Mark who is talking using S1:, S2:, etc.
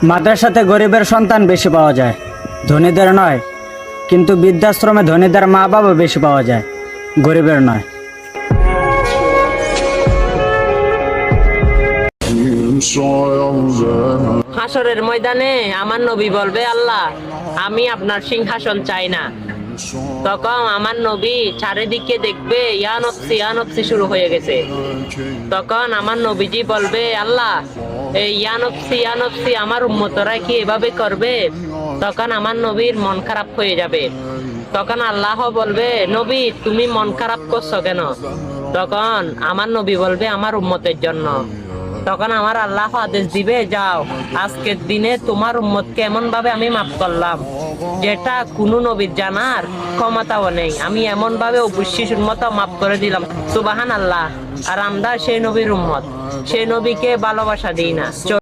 S1: মাদ্রাসাতে গরিবের সন্তান বেশি পাওয়া যায়, ধনীদের নয়। কিন্তু বৃদ্ধাশ্রমে ধনীদের মা বাবা বেশি পাওয়া যায়, গরিবের নয়।
S2: হাসরের ময়দানে আমার নবী বলবে, আল্লাহ আমি আপনার সিংহাসন চাই না। তখন আমার নবী চারিদিকে দেখবে ইয়া নফসি শুরু হয়ে গেছে। তখন আমার নবীজি বলবে, আল্লাহ এই ইয়া নফসি আমার উম্মতরা কি এভাবে করবে? তখন আমার নবীর মন খারাপ হয়ে যাবে। তখন আল্লাহ বলবে, নবী তুমি মন খারাপ করছো কেন? তখন আমার নবী বলবে, আমার উম্মতের জন্য। তখন আমার আল্লাহ আদেশ দিবে, যাও আজকের দিনে তোমার উম্মতকে এমন ভাবে আমি মাফ করলাম যেটা কোনো নবীর জানার ক্ষমতাও নেই। আমি এমন ভাবে অবশ্যই উম্মত মাফ করে দিলাম। সুবহানাল্লাহ। আর আমরা সেই নবীর উম্মত, সেই নবীকে ভালোবাসা দিই না।